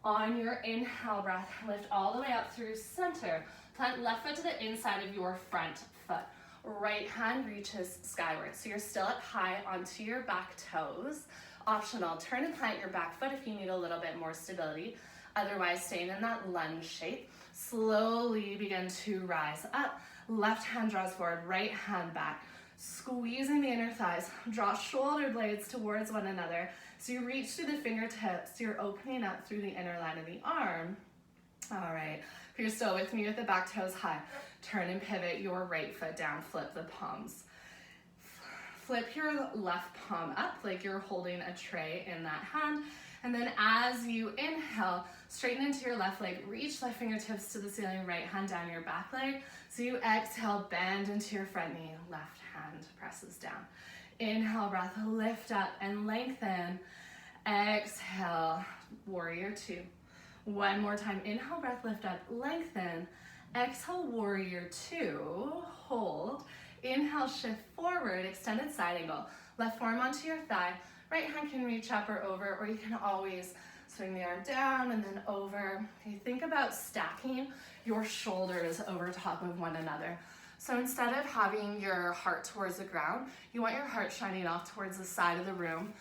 On your inhale breath, lift all the way up through center. Plant left foot to the inside of your front foot. Right hand reaches skyward. So you're still up high onto your back toes. Optional, turn and plant your back foot if you need a little bit more stability. Otherwise, staying in that lunge shape. Slowly begin to rise up. Left hand draws forward, right hand back. Squeezing the inner thighs. Draw shoulder blades towards one another. So you reach through the fingertips. You're opening up through the inner line of the arm. All right, if you're still with me with the back toes high, turn and pivot your right foot down, flip the palms. Flip your left palm up like you're holding a tray in that hand. And then as you inhale, straighten into your left leg, reach left fingertips to the ceiling, right hand down your back leg. So you exhale, bend into your front knee, left hand presses down. Inhale, breath, lift up and lengthen. Exhale, warrior two. One more time, inhale, breath, lift up, lengthen. Exhale, warrior two, hold. Inhale, shift forward, extended side angle. Left forearm onto your thigh. Right hand can reach up or over, or you can always Swing the arm down and then over. You think about stacking your shoulders over top of one another. So instead of having your heart towards the ground, you want your heart shining off towards the side of the room.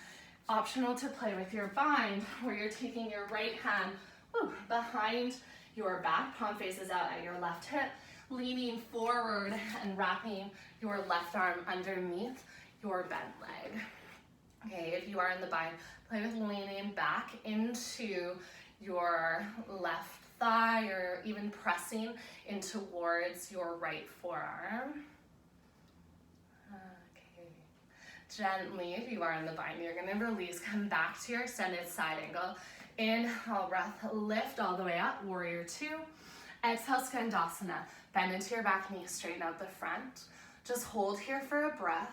Optional to play with your bind, where you're taking your right hand behind your back, palm faces out at your left hip, leaning forward and wrapping your left arm underneath your bent leg. Okay, if you are in the bind, play with leaning back into your left thigh or even pressing in towards your right forearm. Okay, gently, if you are in the bind, you're gonna release, come back to your extended side angle. Inhale, breath, lift all the way up, warrior two. Exhale, skandasana, bend into your back knee, straighten out the front. Just hold here for a breath.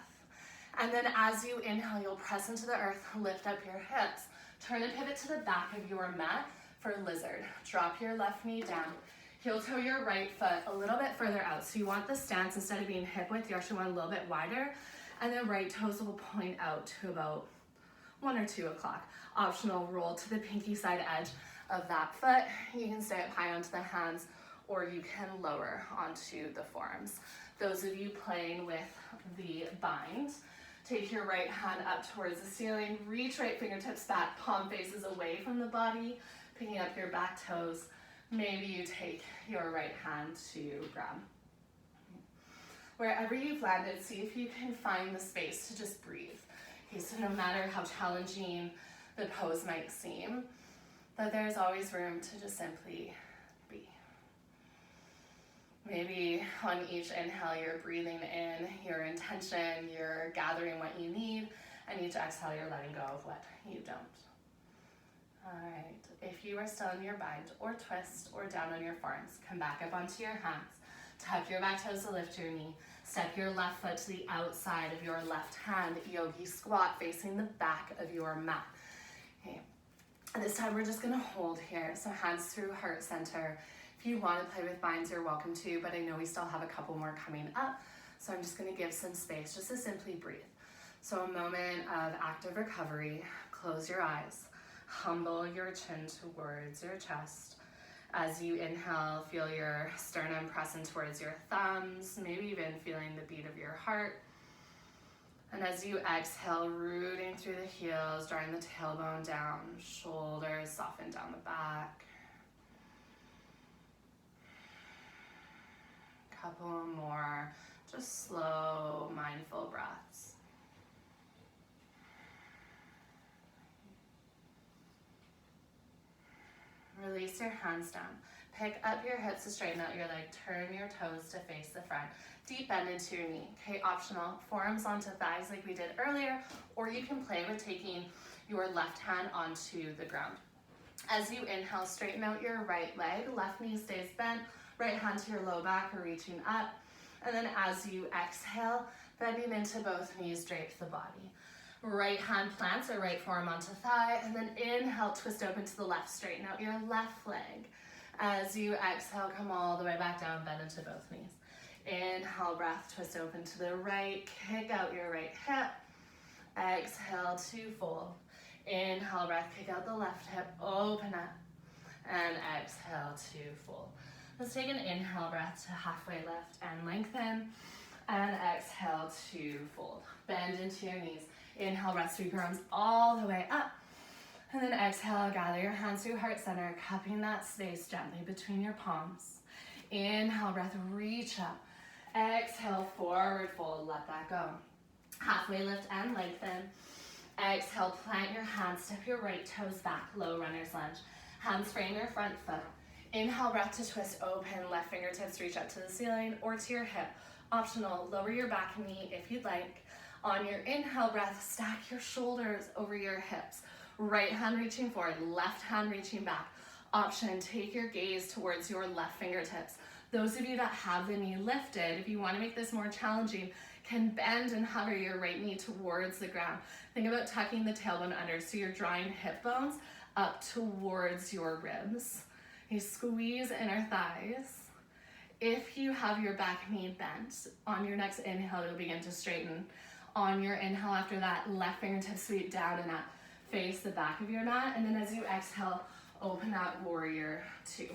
And then as you inhale, you'll press into the earth, lift up your hips. Turn and pivot to the back of your mat for lizard. Drop your left knee down. Heel toe your right foot a little bit further out. So you want the stance, instead of being hip width, you actually want a little bit wider. And then right toes will point out to about 1 or 2 o'clock. Optional, roll to the pinky side edge of that foot. You can stay up high onto the hands, or you can lower onto the forearms. Those of you playing with the bind, take your right hand up towards the ceiling, reach right fingertips back, palm faces away from the body, picking up your back toes. Maybe you take your right hand to grab. Wherever you've landed, see if you can find the space to just breathe. Okay, so no matter how challenging the pose might seem, but there's always room to just simply be. Maybe on each inhale, you're breathing in your intention, you're gathering what you need, and each exhale, you're letting go of what you don't. All right, if you are still in your bind or twist or down on your forearms, come back up onto your hands. Tuck your back toes to lift your knee. Step your left foot to the outside of your left hand. Yogi squat facing the back of your mat. Okay, and this time we're just gonna hold here. So hands through heart center. If you want to play with binds, you're welcome to, but I know we still have a couple more coming up. So I'm just gonna give some space just to simply breathe. So a moment of active recovery. Close your eyes. Humble your chin towards your chest. As you inhale, feel your sternum pressing towards your thumbs, maybe even feeling the beat of your heart. And as you exhale, rooting through the heels, drawing the tailbone down, shoulders soften down the back. Couple more, just slow, mindful breaths. Release your hands down. Pick up your hips to straighten out your leg. Turn your toes to face the front. Deep bend into your knee. Okay, optional. Forearms onto thighs like we did earlier, or you can play with taking your left hand onto the ground. As you inhale, straighten out your right leg. Left knee stays bent. Right hand to your low back or reaching up. And then as you exhale, bending into both knees, drape the body. Right hand plants or right forearm onto thigh, and then inhale, twist open to the left, straighten out your left leg. As you exhale, come all the way back down, bend into both knees. Inhale, breath, twist open to the right, kick out your right hip. Exhale to fold. Inhale, breath, kick out the left hip, open up. And exhale to fold. Let's take an inhale breath to halfway lift and lengthen. And exhale to fold. Bend into your knees. Inhale, breath, sweep your arms all the way up. And then exhale, gather your hands through heart center, cupping that space gently between your palms. Inhale, breath, reach up. Exhale, forward fold, let that go. Halfway lift and lengthen. Exhale, plant your hands, step your right toes back, low runner's lunge. Hands frame your front foot. Inhale, breath to twist open, left fingertips reach up to the ceiling or to your hip. Optional, lower your back knee if you'd like. On your inhale breath, stack your shoulders over your hips. Right hand reaching forward, left hand reaching back. Option, take your gaze towards your left fingertips. Those of you that have the knee lifted, if you want to make this more challenging, can bend and hover your right knee towards the ground. Think about tucking the tailbone under, so you're drawing hip bones up towards your ribs. You squeeze inner thighs. If you have your back knee bent, on your next inhale, you'll begin to straighten. On your inhale after that, left fingertips sweep down and up. face the back of your mat, and then as you exhale, open out warrior two.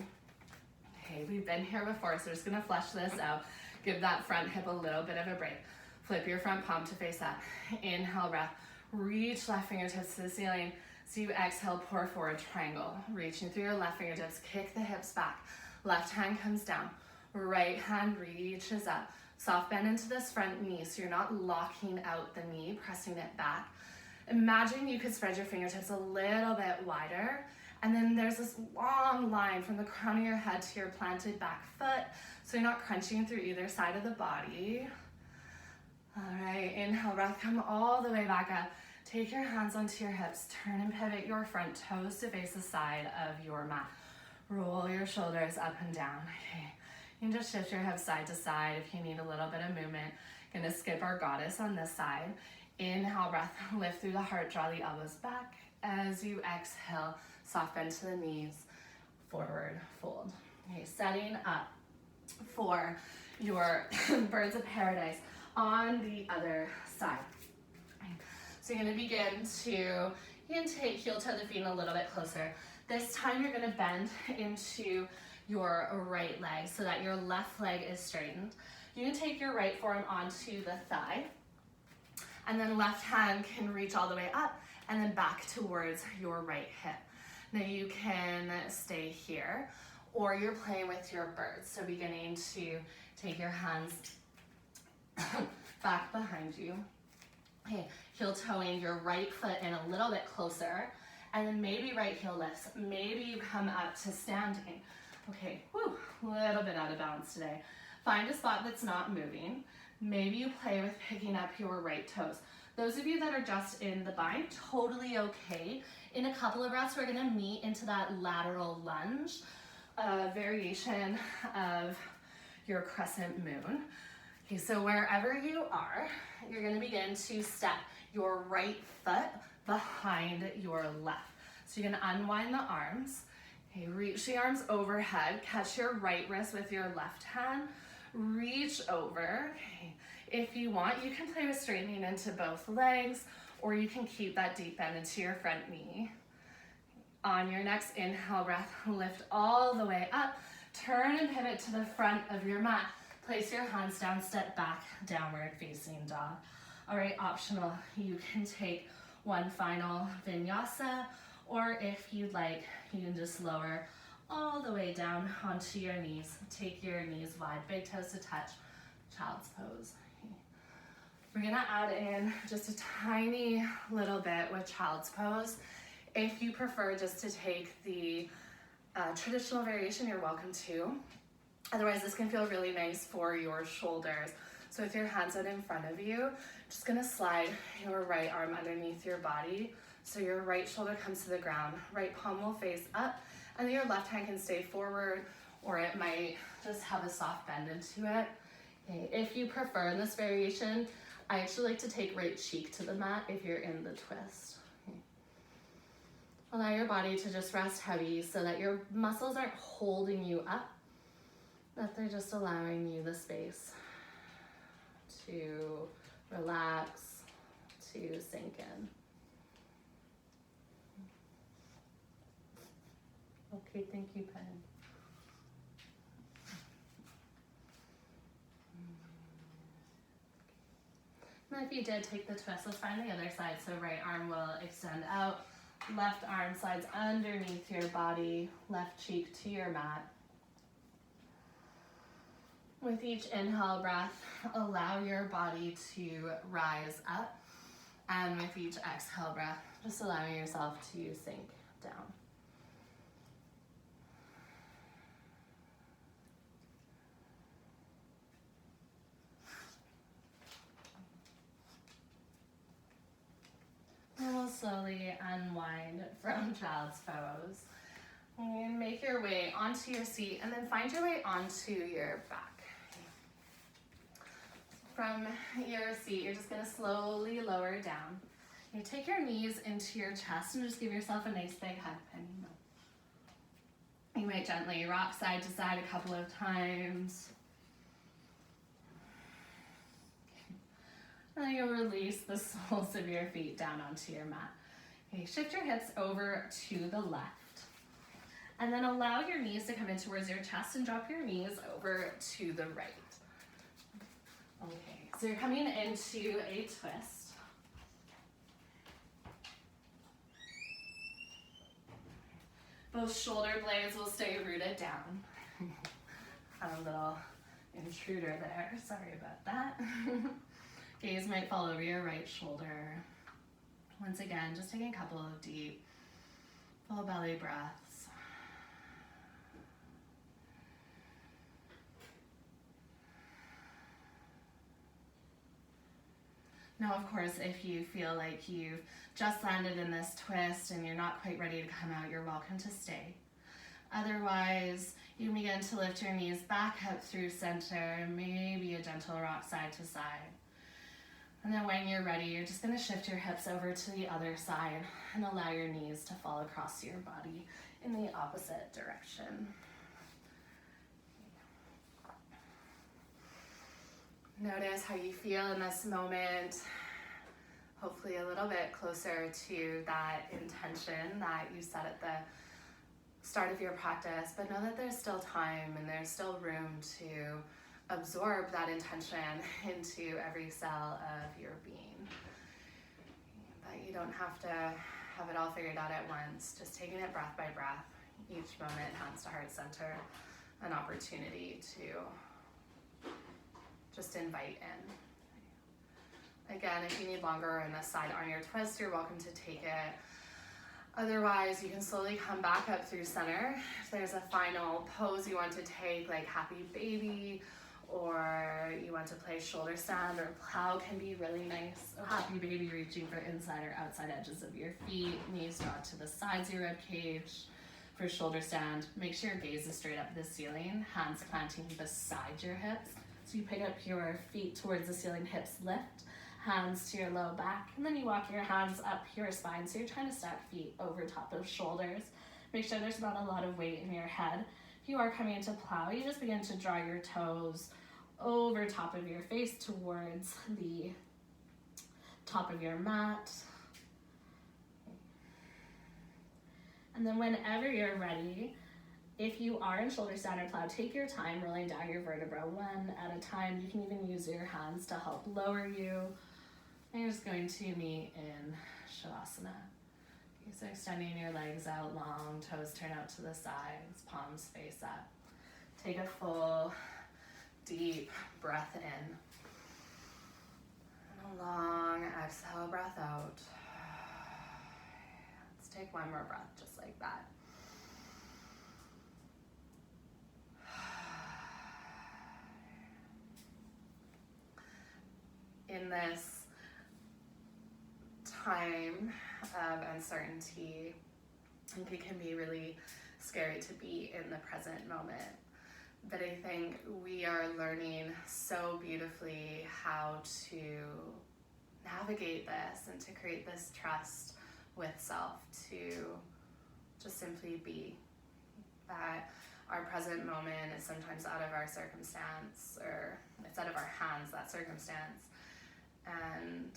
Okay, we've been here before, so we're just gonna flesh this out. Give that front hip a little bit of a break. Flip your front palm to face up. Inhale, breath. Reach left fingertips to the ceiling. So you exhale, pour forward, triangle. Reaching through your left fingertips, kick the hips back. Left hand comes down. Right hand reaches up. Soft bend into this front knee, so you're not locking out the knee, pressing it back. Imagine you could spread your fingertips a little bit wider, and then there's this long line from the crown of your head to your planted back foot, so you're not crunching through either side of the body. All right, inhale, breath, come all the way back up. Take your hands onto your hips, turn and pivot your front toes to face the side of your mat. Roll your shoulders up and down. Okay, you can just shift your hips side to side if you need a little bit of movement. Gonna skip our goddess on this side. Inhale, breath, lift through the heart, draw the elbows back. As you exhale, soft bend to the knees, forward fold. Okay, setting up for your birds of paradise on the other side. So you're gonna begin to, you can take heel toe the feet a little bit closer. This time you're gonna bend into your right leg so that your left leg is straightened. You can take your right forearm onto the thigh, and then left hand can reach all the way up and then back towards your right hip. Now you can stay here, or you're playing with your birds. So beginning to take your hands back behind you. Okay, heel toeing your right foot in a little bit closer, and then maybe right heel lifts. Maybe you come up to standing. Okay, a little bit out of balance today. Find a spot that's not moving. Maybe you play with picking up your right toes. Those of you that are just in the bind, totally okay. In a couple of breaths, we're gonna meet into that lateral lunge, variation of your crescent moon. Okay, so wherever you are, you're gonna begin to step your right foot behind your left. So you're gonna unwind the arms. Okay, reach the arms overhead, catch your right wrist with your left hand, reach over. Okay. If you want, you can play with straightening into both legs, or you can keep that deep bend into your front knee. On your next inhale breath, lift all the way up, turn and pivot to the front of your mat. Place your hands down, step back, downward facing dog. All right, optional, you can take one final vinyasa, or if you'd like, you can just lower all the way down onto your knees. Take your knees wide, big toes to touch, child's pose. We're gonna add in just a tiny little bit with child's pose. If you prefer just to take the traditional variation, you're welcome to. Otherwise, this can feel really nice for your shoulders. So with your hands out in front of you, just gonna slide your right arm underneath your body. So your right shoulder comes to the ground, right palm will face up, and then your left hand can stay forward, or it might just have a soft bend into it. Okay. If you prefer in this variation, I actually like to take right cheek to the mat if you're in the twist. Okay. Allow your body to just rest heavy so that your muscles aren't holding you up, that they're just allowing you the space to relax, to sink in. Okay, thank you, Penny. And if you did take the twist, let's find the other side. So right arm will extend out, left arm slides underneath your body, left cheek to your mat. With each inhale breath, allow your body to rise up. And with each exhale breath, just allowing yourself to sink down. And we'll slowly unwind from child's pose. And make your way onto your seat, and then find your way onto your back. From your seat, you're just gonna slowly lower down. You take your knees into your chest and just give yourself a nice big hug. You might gently rock side to side a couple of times. And then you'll release the soles of your feet down onto your mat. Okay, shift your hips over to the left. And then allow your knees to come in towards your chest and drop your knees over to the right. Okay, so you're coming into a twist. Both shoulder blades will stay rooted down. A little intruder there, sorry about that. Gaze might fall over your right shoulder. Once again, just taking a couple of deep, full belly breaths. Now, of course, if you feel like you've just landed in this twist and you're not quite ready to come out, you're welcome to stay. Otherwise, you begin to lift your knees back up through center, maybe a gentle rock side to side. And then when you're ready, you're just going to shift your hips over to the other side and allow your knees to fall across your body in the opposite direction. Notice how you feel in this moment, hopefully a little bit closer to that intention that you set at the start of your practice, but know that there's still time and there's still room to absorb that intention into every cell of your being. That you don't have to have it all figured out at once, just taking it breath by breath, each moment, hands to heart center, an opportunity to just invite in. Again, if you need longer in the side on your twist, you're welcome to take it. Otherwise, you can slowly come back up through center. If there's a final pose you want to take, like happy baby, or you want to play shoulder stand, or plow can be really nice. So happy baby, reaching for inside or outside edges of your feet, knees draw to the sides of your rib cage. For shoulder stand, make sure your gaze is straight up to the ceiling, hands planting beside your hips. So you pick up your feet towards the ceiling, hips lift, hands to your low back, and then you walk your hands up your spine. So you're trying to stack feet over top of shoulders. Make sure there's not a lot of weight in your head. If you are coming into plow, you just begin to draw your toes over top of your face towards the top of your mat. And then whenever you're ready, if you are in shoulder stand or plow, take your time rolling down your vertebra one at a time. You can even use your hands to help lower you. And you're just going to meet in Shavasana. Okay, so extending your legs out long, toes turn out to the sides, palms face up. Take a full, deep breath in. And a long exhale, breath out. Let's take one more breath just like that. In this time of uncertainty, I think it can be really scary to be in the present moment. But I think we are learning so beautifully how to navigate this and to create this trust with self, to just simply be. That our present moment is sometimes out of our circumstance, or it's out of our hands, that circumstance. And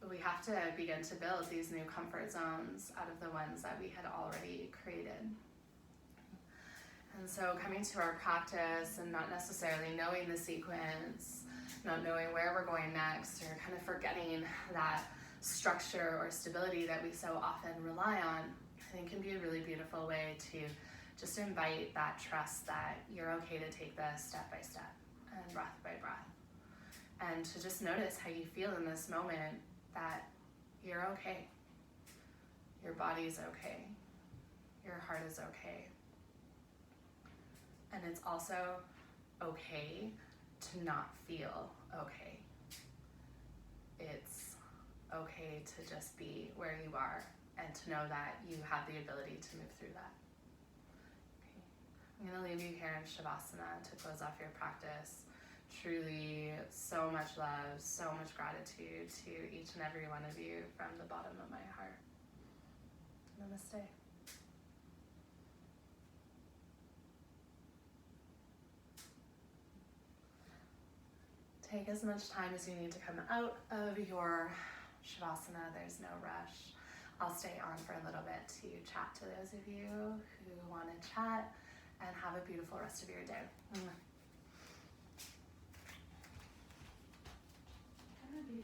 we have to begin to build these new comfort zones out of the ones that we had already created. And so coming to our practice and not necessarily knowing the sequence, not knowing where we're going next, or kind of forgetting that structure or stability that we so often rely on, I think can be a really beautiful way to just invite that trust that you're okay to take this step by step and breath by breath. And to just notice how you feel in this moment, that you're okay. Your body's okay. Your heart is okay. And it's also okay to not feel okay. It's okay to just be where you are and to know that you have the ability to move through that. Okay. I'm going to leave you here in Shavasana to close off your practice. Truly, so much love, so much gratitude to each and every one of you from the bottom of my heart. Namaste. Take as much time as you need to come out of your Shavasana. There's no rush. I'll stay on for a little bit to chat to those of you who want to chat, and have a beautiful rest of your day. Gonna be